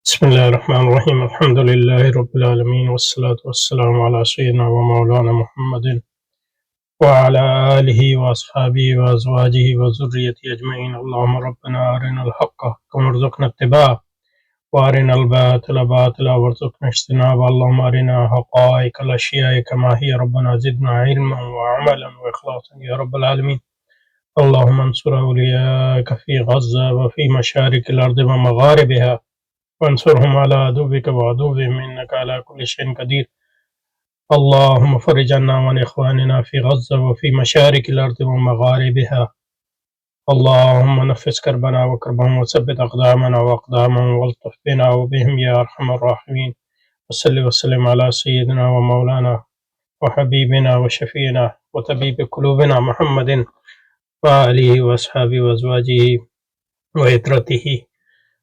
بسم الله الرحمن الرحيم الحمد لله رب العالمين والصلاة والسلام على سيدنا ومولانا محمد وعلى آله وأصحابه وأزواجه وذريته أجمعين. اللهم ربنا أرنا الحق حقا وارزقنا اتباعه وأرنا الباطل باطلا وارزقنا اجتنابه. اللهم أرنا حقائق الأشياء كما هي. ربنا زدنا علما وعملا وإخلاصا يا رب العالمين. اللهم انصر أولياءك في غزة وفي مشارق الأرض ومغاربها وانصرهم على عدوك وعدوهم إنك على كل شيء قدير. اللهم فرج عنا وعن إخواننا في غزة وفي مشارق الأرض ومغاربها. اللهم نفس كربنا وكربهم وثبت أقدامنا وأقدامهم والطف بنا وبهم يا أرحم الراحمين. وصل وسلم على سيدنا ومولانا وحبيبنا وشفينا وطبيب قلوبنا محمد وآله وأصحابه وأزواجه وعترته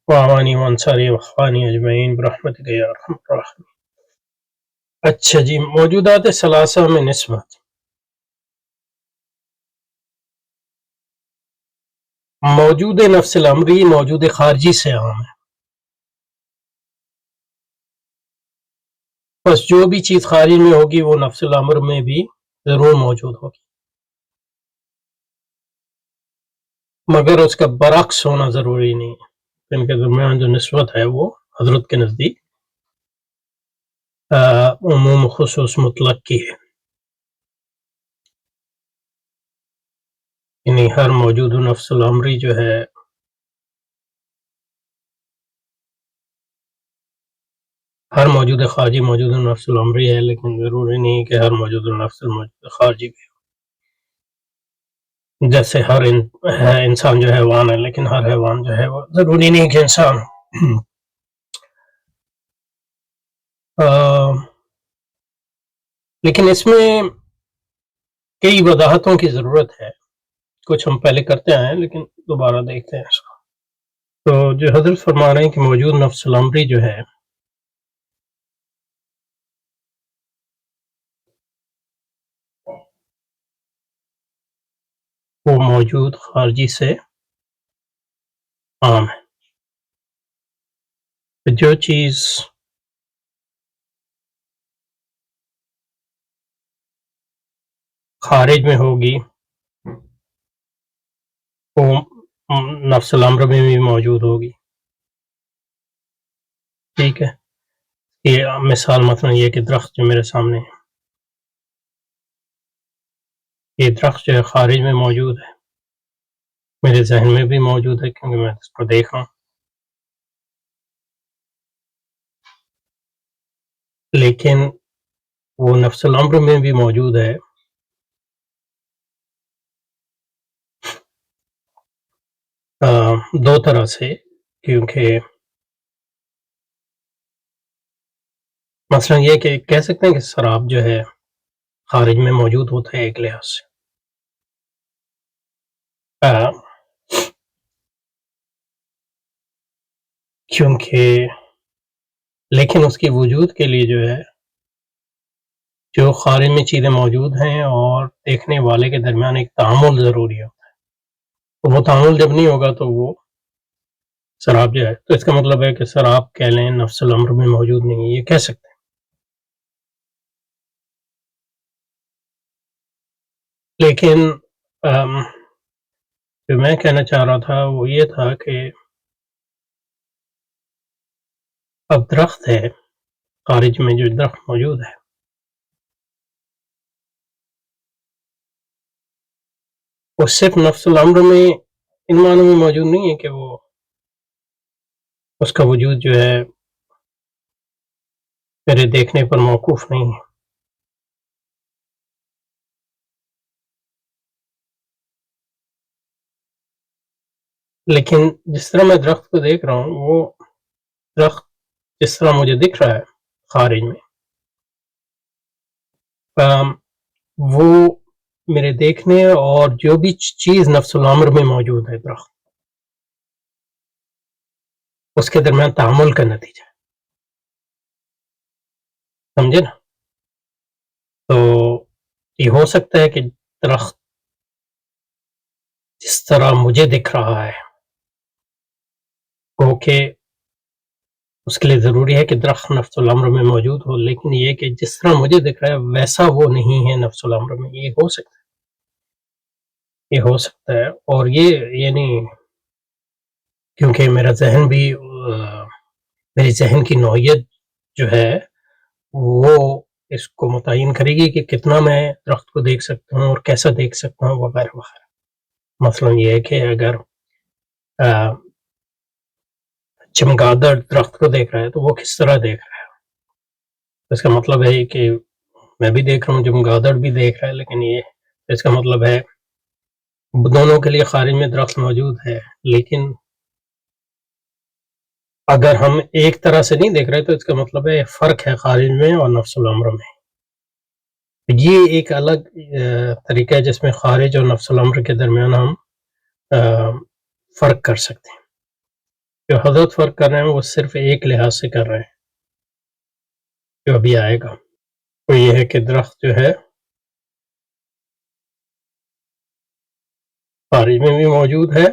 وعوانی وانصاری واخوانی اجمعین برحمتک یا ارحم الراحمین۔ اچھا جی، موجودات ثلاثہ میں نسبت موجود نفس الامری موجود خارجی سے عام ہے۔ بس جو بھی چیز خارج میں ہوگی وہ نفس الامر میں بھی ضرور موجود ہوگی، مگر اس کا برعکس ہونا ضروری نہیں ہے۔ ان کے درمیان جو نسبت ہے وہ حضرت کے نزدیک عموم خصوص مطلق کی ہے، یعنی ہر موجود نفس الامری جو ہے ہر موجود خارجی موجود نفس الامری ہے، لیکن ضروری نہیں کہ ہر موجود نفس الموجود خارجی بھی ہو۔ جیسے ہر انسان جو حیوان ہے، لیکن ہر حیوان جو ہے وہ ضروری نہیں کہ انسان ہو۔ لیکن اس میں کئی وضاحتوں کی ضرورت ہے، کچھ ہم پہلے کرتے آئے ہیں لیکن دوبارہ دیکھتے ہیں اس کو۔ تو جو حضرت فرما رہے ہیں کہ موجود نفس الامری جو ہے وہ موجود خارجی سے عام ہے۔ جو چیز خارج میں ہوگی وہ نفس الامر میں بھی موجود ہوگی، ٹھیک ہے۔ یہ مثال مثلا یہ کہ درخت جو میرے سامنے ہے، یہ درخت جو ہے خارج میں موجود ہے، میرے ذہن میں بھی موجود ہے کیونکہ میں اس کو دیکھ رہا ہوں، لیکن وہ نفس الامر میں بھی موجود ہے۔ دو طرح سے، کیونکہ مثلا یہ کہ کہہ سکتے ہیں کہ سراب جو ہے خارج میں موجود ہوتا ہے ایک لحاظ سے، کیونکہ لیکن اس کی وجود کے لیے جو ہے جو خارج میں چیزیں موجود ہیں اور دیکھنے والے کے درمیان ایک تعامل ضروری ہوتا ہے، وہ تعامل جب نہیں ہوگا تو وہ سراب جو ہے، تو اس کا مطلب ہے کہ سراب کہہ لیں نفس الامر میں موجود نہیں ہے، یہ کہہ سکتے ہیں۔ لیکن جو میں کہنا چاہ رہا تھا وہ یہ تھا کہ اب درخت ہے خارج میں، جو درخت موجود ہے وہ صرف نفس الامر میں ان معنوں میں موجود نہیں ہے کہ وہ اس کا وجود جو ہے میرے دیکھنے پر موقوف نہیں ہے، لیکن جس طرح میں درخت کو دیکھ رہا ہوں وہ درخت جس طرح مجھے دکھ رہا ہے خارج میں، وہ میرے دیکھنے اور جو بھی چیز نفس الامر میں موجود ہے درخت، اس کے درمیان تعامل کا نتیجہ ہے، سمجھے نا؟ تو یہ ہو سکتا ہے کہ درخت جس طرح مجھے دکھ رہا ہے وہ کہ اس کے لیے ضروری ہے کہ درخت نفس الامر میں موجود ہو، لیکن یہ کہ جس طرح مجھے دکھ رہا ہے ویسا وہ نہیں ہے نفس الامر میں. یہ ہو سکتا ہے، یہ ہو سکتا ہے. اور یہ یعنی کیونکہ میرا ذہن بھی میری ذہن کی نوعیت جو ہے وہ اس کو متعین کرے گی کہ کتنا میں درخت کو دیکھ سکتا ہوں اور کیسا دیکھ سکتا ہوں وغیرہ وغیرہ. مثلا یہ ہے کہ اگر چمگادڑ درخت کو دیکھ رہا ہے تو وہ کس طرح دیکھ رہا ہے. اس کا مطلب ہے کہ میں بھی دیکھ رہا ہوں، چمگادڑ بھی دیکھ رہا ہے، لیکن یہ اس کا مطلب ہے دونوں کے لیے خارج میں درخت موجود ہے. لیکن اگر ہم ایک طرح سے نہیں دیکھ رہے تو اس کا مطلب ہے فرق ہے خارج میں اور نفس الامر میں. یہ ایک الگ طریقہ ہے جس میں خارج اور نفس الامر کے درمیان ہم فرق کر سکتے ہیں. جو حضرت فرق کر رہے ہیں وہ صرف ایک لحاظ سے کر رہے ہیں جو ابھی آئے گا. وہ یہ ہے کہ درخت جو ہے خارج میں بھی موجود ہے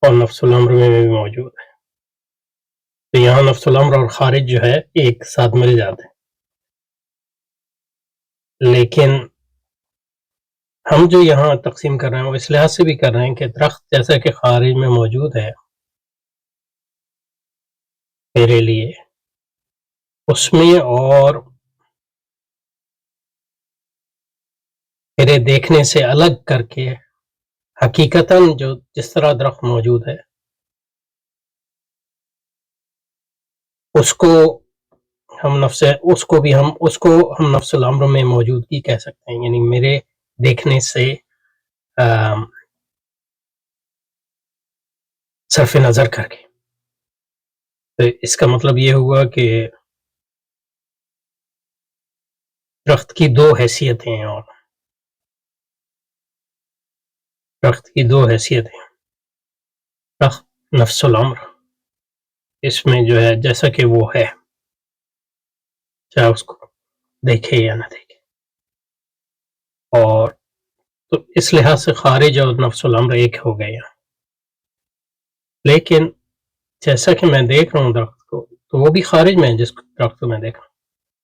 اور نفس الامر میں بھی موجود ہے. تو یہاں نفس الامر اور خارج جو ہے ایک ساتھ مل جاتے ہیں. لیکن ہم جو یہاں تقسیم کر رہے ہیں وہ اس لحاظ سے بھی کر رہے ہیں کہ درخت جیسا کہ خارج میں موجود ہے میرے لیے، اس میں اور میرے دیکھنے سے الگ کر کے حقیقتاً جو جس طرح درخت موجود ہے اس کو ہم نفس الامر میں موجودگی کہہ سکتے ہیں. یعنی میرے دیکھنے سے صرف نظر کر کے. تو اس کا مطلب یہ ہوا کہ درخت کی دو حیثیتیں ہیں، اور درخت کی دو حیثیتیں. درخت نفس الامر اس میں جو ہے جیسا کہ وہ ہے، چاہے اس کو دیکھے یا نہ دیکھے. اور تو اس لحاظ سے خارج اور نفس الامر ایک ہو گئے ہیں. لیکن جیسا کہ میں دیکھ رہا ہوں درخت کو تو وہ بھی خارج میں ہے جس درخت کو میں دیکھ رہا ہوں.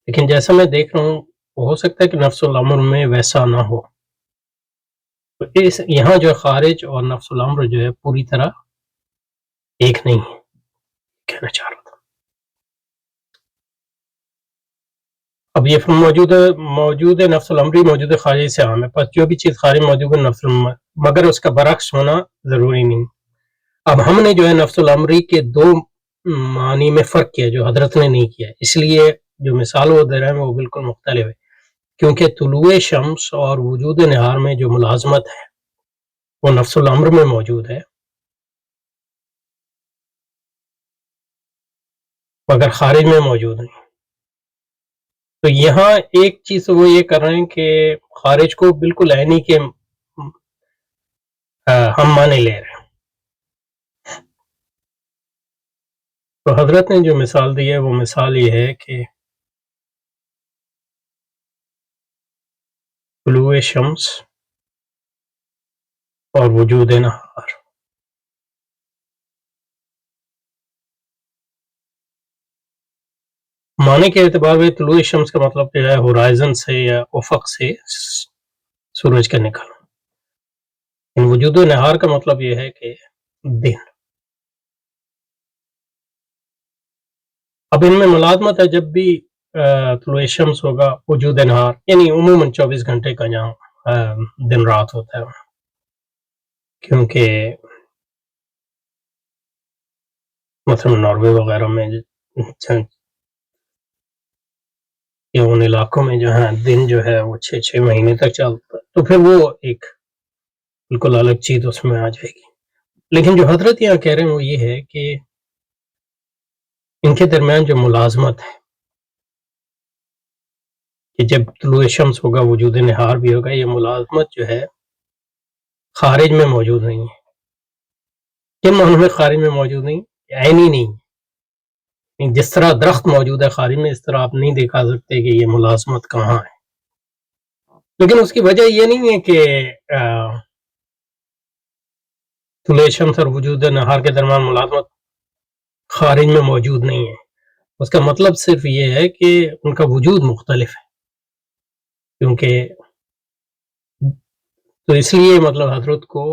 لیکن جیسا میں دیکھ رہا ہوں وہ ہو سکتا ہے کہ نفس الامر میں ویسا نہ ہو. تو یہاں جو خارج اور نفس الامر جو ہے پوری طرح ایک نہیں ہے، کہنا چاہ رہا تھا. اب یہ موجود ہے نفس الامری موجود ہے خارج سے عام ہے، پس جو بھی چیز خارج موجود ہے نفس الامر، مگر اس کا برعکس ہونا ضروری نہیں. اب ہم نے جو ہے نفس الامری کے دو معنی میں فرق کیا جو حضرت نے نہیں کیا، اس لیے جو مثال وہ دے رہے ہیں وہ بالکل مختلف ہے. کیونکہ طلوع شمس اور وجود نہار میں جو ملازمت ہے وہ نفس الامر میں موجود ہے مگر خارج میں موجود نہیں. تو یہاں ایک چیز وہ یہ کر رہے ہیں کہ خارج کو بالکل عینی کے ہم معنی لے رہے ہیں. تو حضرت نے جو مثال دی ہے وہ مثال یہ ہے کہ طلوع شمس اور وجود نہار. معنی کے اعتبار میں طلوع شمس کا مطلب جو ہے ہورائزن سے یا افق سے سورج کا نکلنا. وجود نہار کا مطلب یہ ہے کہ دن. اب ان میں ملازمت ہے، جب بھی طلوع شمس ہوگا وجود نہار یعنی عموماً 24 گھنٹے کا جہاں دن رات ہوتا ہے، کیونکہ مثلا ناروے وغیرہ میں یا ان علاقوں میں جہاں دن جو ہے وہ 6 مہینے تک چلتا ہے تو پھر وہ ایک بالکل الگ چیز اس میں آ جائے گی. لیکن جو حضرت یہاں کہہ رہے ہیں وہ یہ ہے کہ ان کے درمیان جو ملازمت ہے کہ جب طلوع شمس ہوگا وجود نہار بھی ہوگا، یہ ملازمت جو ہے خارج میں موجود نہیں ہے. کن معنوں میں خارج میں موجود نہیں؟ عینی نہیں. جس طرح درخت موجود ہے خارج میں، اس طرح آپ نہیں دکھا سکتے کہ یہ ملازمت کہاں ہے. لیکن اس کی وجہ یہ نہیں ہے کہ طلوع شمس اور وجود نہار کے درمیان ملازمت خارج میں موجود نہیں ہے. اس کا مطلب صرف یہ ہے کہ ان کا وجود مختلف ہے، کیونکہ تو اس لیے مطلب حضرت کو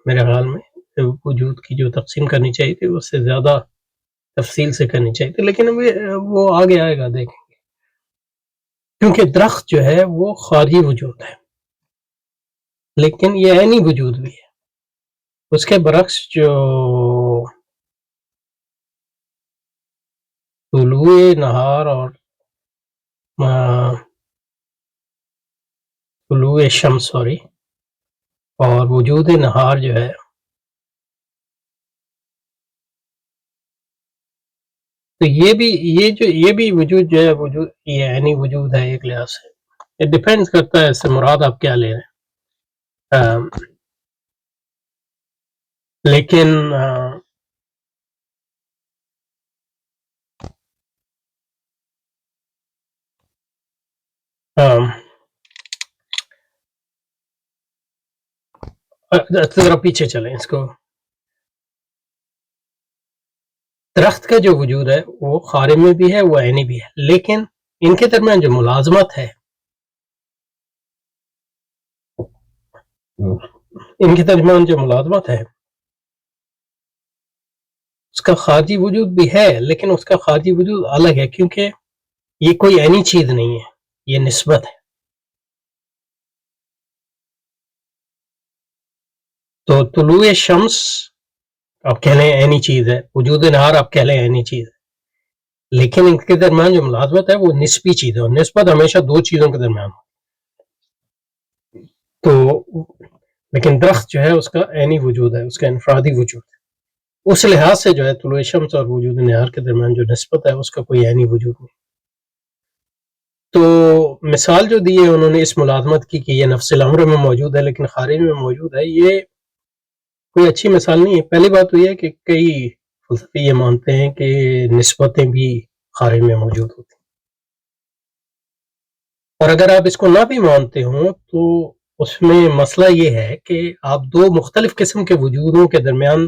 میرے خیال میں وجود کی جو تقسیم کرنی چاہیے تھی اس سے زیادہ تفصیل سے کرنی چاہیے تھی، لیکن ابھی وہ آگے آئے گا دیکھیں گے. کیونکہ درخت جو ہے وہ خارجی وجود ہے، لیکن یہ عینی وجود بھی ہے. اس کے برعکس جو طلوع نہار اور طلوع شمس اور وجود نہار جو ہے، تو یہ بھی وجود جو ہے وجود یہ عینی وجود ہے ایک لحاظ سے. یہ ڈیپینڈ کرتا ہے اس سے مراد آپ کیا لے رہے ہیں. لیکن ذرا پیچھے چلیں. اس کو درخت کا جو وجود ہے وہ خارج میں بھی ہے، وہ عینی بھی ہے، لیکن ان کے درمیان جو ملازمت ہے، ان کے درمیان جو ملازمت ہے اس کا خارجی وجود بھی ہے، لیکن اس کا خارجی وجود الگ ہے، کیونکہ یہ کوئی عینی چیز نہیں ہے، یہ نسبت ہے. تو طلوع شمس آپ کہہ لیں عینی چیز ہے، وجود نہار آپ کہہ لیں عینی چیز ہے، لیکن ان کے درمیان جو ملازمت ہے وہ نسبی چیز ہے، اور نسبت ہمیشہ دو چیزوں کے درمیان ہو. تو لیکن درخت جو ہے اس کا عینی وجود ہے، اس کا انفرادی وجود ہے. اس لحاظ سے جو ہے طلوع شمس اور وجود نہار کے درمیان جو نسبت ہے اس کا کوئی عینی وجود نہیں. تو مثال جو دی ہے انہوں نے اس ملازمت کی کہ یہ نفس الامر میں موجود ہے لیکن خارج میں موجود ہے، یہ کوئی اچھی مثال نہیں ہے. پہلی بات تو یہ ہے کہ کئی فلسفی یہ مانتے ہیں کہ نسبتیں بھی خارج میں موجود ہوتی ہیں، اور اگر آپ اس کو نہ بھی مانتے ہوں تو اس میں مسئلہ یہ ہے کہ آپ دو مختلف قسم کے وجودوں کے درمیان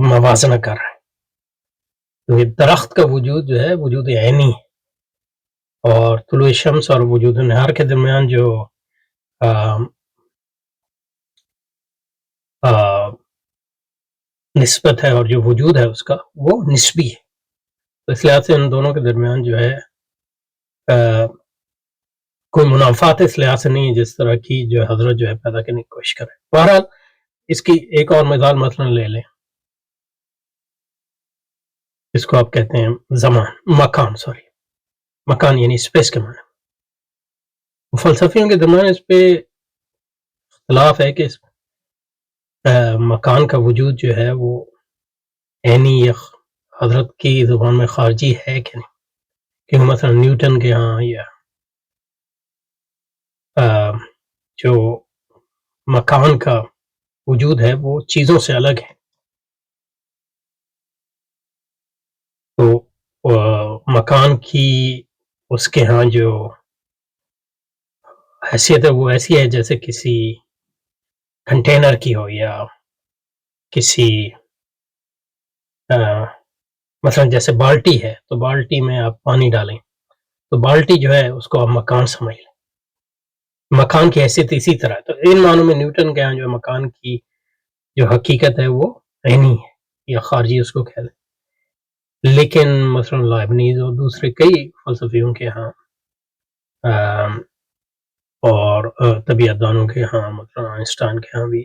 موازنہ کر رہے ہیں. تو درخت کا وجود جو ہے وجود عینی ہے، اور طلوع شمس اور وجود نہار کے درمیان جو نسبت ہے اور جو وجود ہے اس کا وہ نسبی ہے. تو اس لحاظ سے ان دونوں کے درمیان جو ہے کوئی منافات اس لحاظ سے نہیں ہے جس طرح کی جو حضرت جو ہے پیدا کرنے کی کوشش کرے. بہرحال اس کی ایک اور مثال مثلا لے لیں، اس کو آپ کہتے ہیں مکان یعنی اسپیس کے معنی. فلسفیوں کے درمیان اس پہ اختلاف ہے کہ مکان کا وجود جو ہے وہ عینی یا حضرت کی زبان میں خارجی ہے کہ نہیں. کیونکہ مثلا نیوٹن کے ہاں یا جو مکان کا وجود ہے وہ چیزوں سے الگ ہے. تو مکان کی اس کے ہاں جو حیثیت ہے وہ ایسی ہے جیسے کسی کنٹینر کی ہو، یا کسی مثلا جیسے بالٹی ہے تو بالٹی میں آپ پانی ڈالیں تو بالٹی جو ہے اس کو آپ مکان سمجھ لیں، مکان کی حیثیت اسی طرح. تو ان معنوں میں نیوٹن کے ہاں جو مکان کی جو حقیقت ہے وہ عینی ہے یا خارجی اس کو کہہ لیں. لیکن مثلا لائبنیز اور دوسرے کئی فلسفیوں کے ہاں اور طبیعت دانوں کے ہاں مثلا آئنسٹائن کے ہاں بھی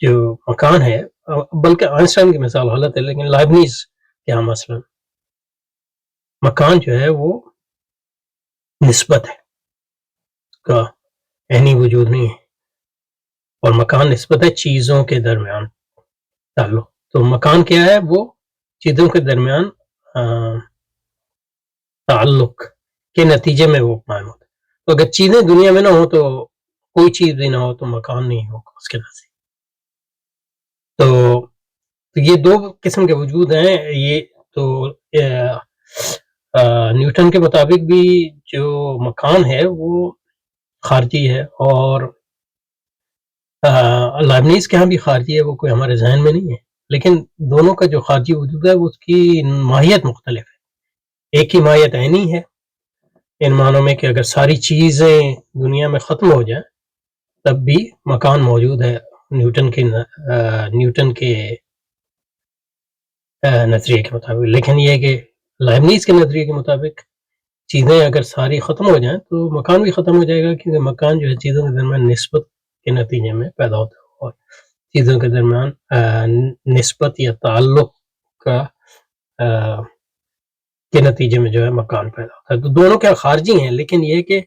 جو مکان ہے، بلکہ آئنسٹائن کی مثال غلط ہے لیکن لائبنیز کے ہاں مثلا مکان جو ہے وہ نسبت ہے، اس کا عینی وجود نہیں ہے، اور مکان نسبت ہے چیزوں کے درمیان تعلق. تو مکان کیا ہے؟ وہ چیزوں کے درمیان تعلق کے نتیجے میں وہ قائم ہوتا ہے. تو اگر چیزیں دنیا میں نہ ہو تو کوئی چیز بھی نہ ہو تو مکان نہیں ہوگا اس کے نزدیک. تو یہ دو قسم کے وجود ہیں. یہ تو نیوٹن کے مطابق بھی جو مکان ہے وہ خارجی ہے، اور لائبنیز کے ہاں بھی خارجی ہے، وہ کوئی ہمارے ذہن میں نہیں ہے، لیکن دونوں کا جو خارجی وجود ہے وہ اس کی ماہیت مختلف ہے۔ ایک ہی ماہیت عینی ہے ان معنوں میں کہ اگر ساری چیزیں دنیا میں ختم ہو جائیں تب بھی مکان موجود ہے نیوٹن کے نظریے کے مطابق، لیکن یہ ہے کہ لائبنیز کے نظریے کے مطابق چیزیں اگر ساری ختم ہو جائیں تو مکان بھی ختم ہو جائے گا، کیونکہ مکان جو ہے چیزوں کے درمیان نسبت کے نتیجے میں پیدا ہوتا ہے، اور چیزوں کے درمیان نسبت یا تعلق کا کے نتیجے میں جو ہے مکان پیدا ہوتا ہے۔ تو دونوں کیا خارجی ہیں، لیکن یہ کہ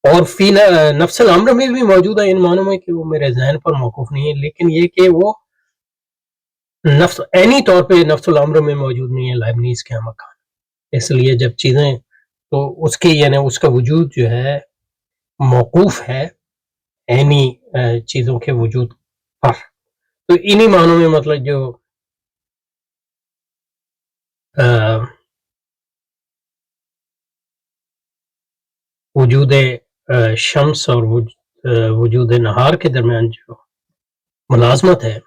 اور فی نفس الامر میں بھی موجود ہے ان معنوں میں کہ وہ میرے ذہن پر موقوف نہیں ہے، لیکن یہ کہ وہ نفس عینی طور پہ نفس الامر میں موجود نہیں ہے لائبنیز کے مکان، اس لیے جب چیزیں تو اس کی یعنی اس کا وجود جو ہے موقوف ہے عینی چیزوں کے وجود پر۔ تو انہی معنوں میں مطلب جو وجود شمس اور وجود نہار کے درمیان جو ملازمت ہے،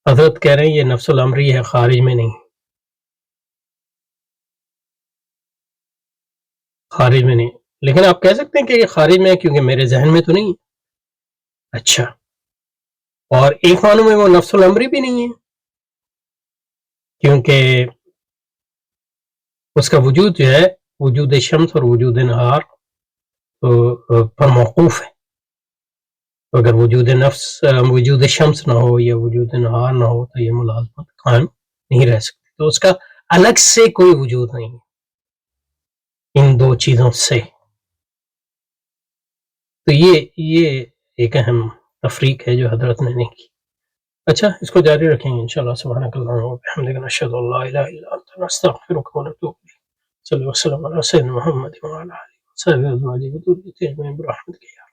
حضرت کہہ رہے ہیں یہ نفس الامری ہے، خارج میں نہیں، خارج میں نہیں، لیکن آپ کہہ سکتے ہیں کہ یہ خارج میں ہے کیونکہ میرے ذہن میں تو نہیں ہے۔ اچھا، اور ایک معنوں میں وہ نفس الامری بھی نہیں ہے کیونکہ اس کا وجود جو ہے وجود شمس اور وجود نہار پر موقوف ہے، تو اگر وجود شمس نہ ہو یا وجود نہار نہ ہو تو یہ ملازمت قائم نہیں رہ سکتی، تو اس کا الگ سے کوئی وجود نہیں ان دو چیزوں سے۔ تو یہ ایک اہم تفریق ہے جو حضرت نے نہیں کی۔ اچھا، اس کو جاری رکھیں گے انشاءاللہ۔ سبحانک اللہم وبحمدک، نشہد ان لا الہ الا انت، نستغفرک ونتوب الیک۔ صلی اللہ علیہ وسلم علی سیدنا محمد وعلی آلہ وصحبہ ازواجہ وذریتہ اجمعین برحمتک یا